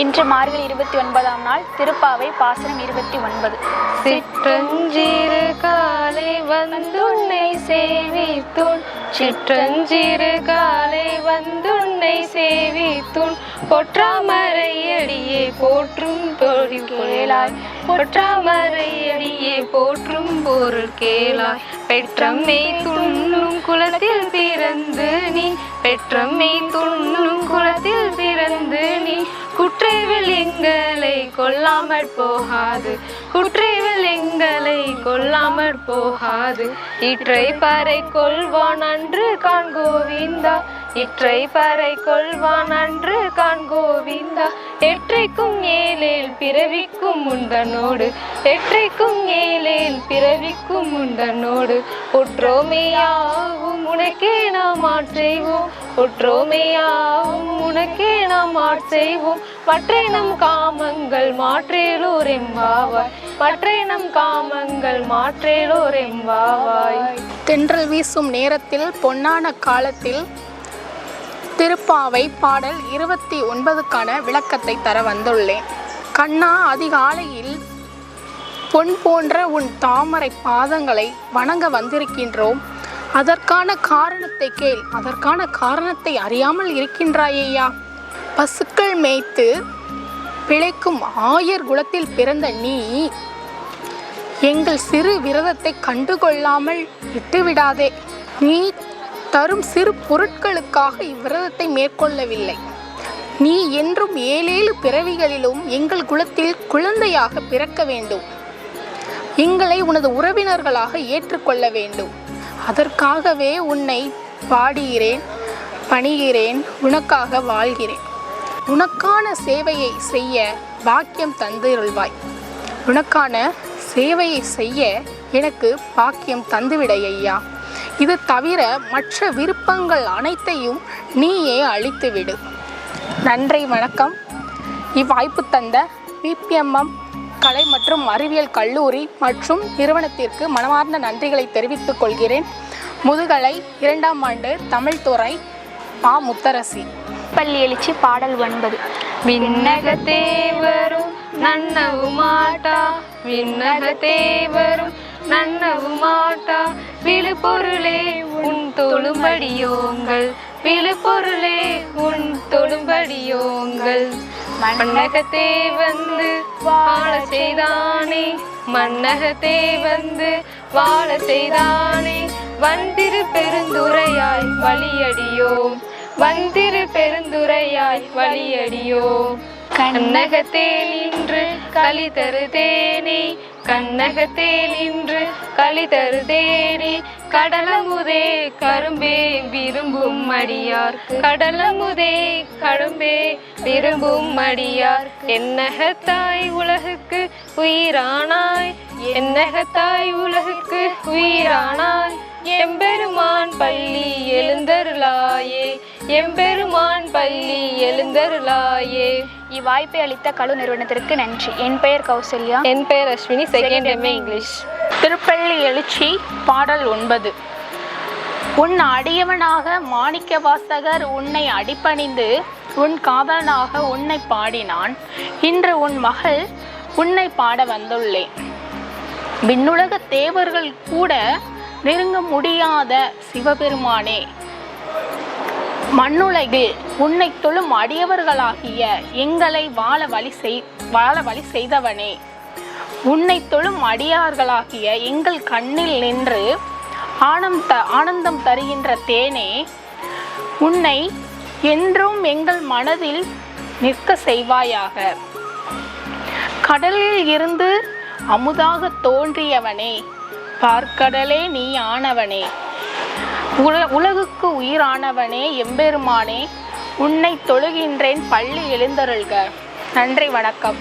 இன்று மார்கழி 29ஆம் நாள் திருப்பாவை பாசனம் 29. சிற்றஞ்சிறு காலை வந்துன்னை சேவித்துன் சிற்றஞ்சிறு காலை வந்துன்னை சேவித்துன் பொற்றாமரையடியே போற்றும் பொருள் கேளாய் பொற்றாமரையடியே போற்றும் பொருள் கேளாய் பெற்றம்மை துண்ணும் குலத்தில் பிறந்து நீ பெற்றம்மை துண்ணும் குலத்தில் பிறந்து நீ குற்றைவில் எங்களை கொல்லாமற் போகாது குற்றைவில் எங்களை கொல்லாமற் போகாது இற்றை பறை கொள்வான் அன்று காண் கோவிந்தா இற்றை பறை கொள்வான் அன்று காண் கோவிந்தா எற்றைக்கும் ஏழேல் பிறவிக்கும் உந்தனோடு எற்றைக்கும் ஏழேல் பிறவிக்கும் உந்தனோடு ஒற்றோமையாவும் உனக்கே நாம் ஆட்செய்வோம் ஒற்றோமையாவும் உனக்கே நாம் ஆட்செய்வோம் மற்றை நம் காமங்கள் மாற்றேலோர் எம்பாவாய் மற்றை நம் காமங்கள் மாற்றேலோர் எம்பாவாய். தென்றல் வீசும் நேரத்தில் பொன்னான காலத்தில் திருப்பாவை பாடல் 29க்கான விளக்கத்தை தர வந்துள்ளேன். கண்ணா, அதிகாலையில் பொன் போன்ற உன் தாமரை பாதங்களை வணங்க வந்திருக்கின்றோம். அதற்கான காரணத்தை கேள். அதற்கான காரணத்தை அறியாமல் இருக்கின்றாயையா. பசுக்கள் மேய்த்து பிழைக்கும் ஆயர் குலத்தில் பிறந்த நீ எங்கள் சிறு விரதத்தை கண்டுகொள்ளாமல் விட்டுவிடாதே. நீ தரும் சிறு பொருட்களுக்காக இவ்விரதத்தை மேற்கொள்ளவில்லை. நீ என்றும் 7 பிறவிகளிலும் எங்கள் குலத்தில் குழந்தையாக பிறக்க வேண்டும். எங்களை உனது உறவினர்களாக ஏற்றுக்கொள்ள வேண்டும். அதற்காகவே உன்னை பாடுகிறேன், பணிகிறேன், உனக்காக வாழ்கிறேன். உனக்கான சேவையை செய்ய பாக்கியம் தந்திருள்வாய். உனக்கான சேவையை செய்ய எனக்கு பாக்கியம் தந்துவிட ஐயா. இது தவிர மற்ற விருப்பங்கள் அனைத்தையும் நீயே அளித்துவிடு. நன்றி, வணக்கம். இவ்வாய்ப்பு தந்த பிபிஎம்எம் கலை மற்றும் அறிவியல் கல்லூரி மற்றும் நிறுவனத்திற்கு மனமார்ந்த நன்றிகளை தெரிவித்துக் கொள்கிறேன். முதுகலை 2ஆம் ஆண்டு தமிழ் துறை பா. முத்தரசி. பள்ளி எழுச்சி பாடல் 9. விண்ணகத்தே வரும் நன்னவு மாட்டா விண்ணகத்தே வரும் நன்னவு மாட்டா விழுப்பொருளே உன் தொழும்படியோங்கள் விழுப்பொருளே உன் தொழும்படியோங்கள் மண்ணகத்தே வந்து வாழ செய்தானே மண்ணகத்தே வந்து வாழ செய்தானே வந்திரு பெருந்துரையாய் வழியடியோம் வந்திரு பெருந்துரையாய் வழியடியோம் கண்ணகத்தேல் இன்று களி தருதேனே கண்ணகத்தேல் இன்று களி தருதேனே கடலமுதே கரும்பே விரும்பும் அடியார் கடலமுதே கரும்பே விரும்பும் அடியார் என்னகத்தாய் உலகுக்கு உயிரானாய் என்னகத்தாய் உலகுக்கு உயிரானாய் எம்பெருமான் பள்ளி எழுந்தருளாயே எம்பெருமான் பள்ளி எழுந்தருளாயே. இவ்வாய்ப்பை அளித்த கல்லூரி நிறுவனத்திற்கு நன்றி. என் பெயர் கௌசல்யா. என் பெயர் அஸ்வினி. Second MA English. திருப்பள்ளி எழுச்சி பாடல் 9. உன் அடியவனாக மாணிக்க வாசகர் உன்னை அடிபணிந்து உன் காவலனாக உன்னை பாடினான். இன்று உன் மகள் உன்னை பாட வந்துள்ளேன். விண்ணுலக தேவர்கள் கூட நெருங்க முடியாத சிவபெருமானே, மண்ணுலகில் உன்னை தொழும் அடியவர்களாகிய எங்களை வாழ வழி செய்தவனே, உன்னை தொழும் அடியார்களாகிய எங்கள் கண்ணில் நின்று ஆனந்தம் தருகின்ற தேனே, உன்னை என்றும் எங்கள் மனதில் நிற்க செய்வாயாக. கடலில் இருந்து அமுதாக தோன்றியவனே, பார்க்கடலே நீ ஆனவனே, உலகுக்கு உயிரானவனே, எம்பெருமானே, உன்னை தொழுகின்றேன், பள்ளி எழுந்தருள்க. நன்றி, வணக்கம்.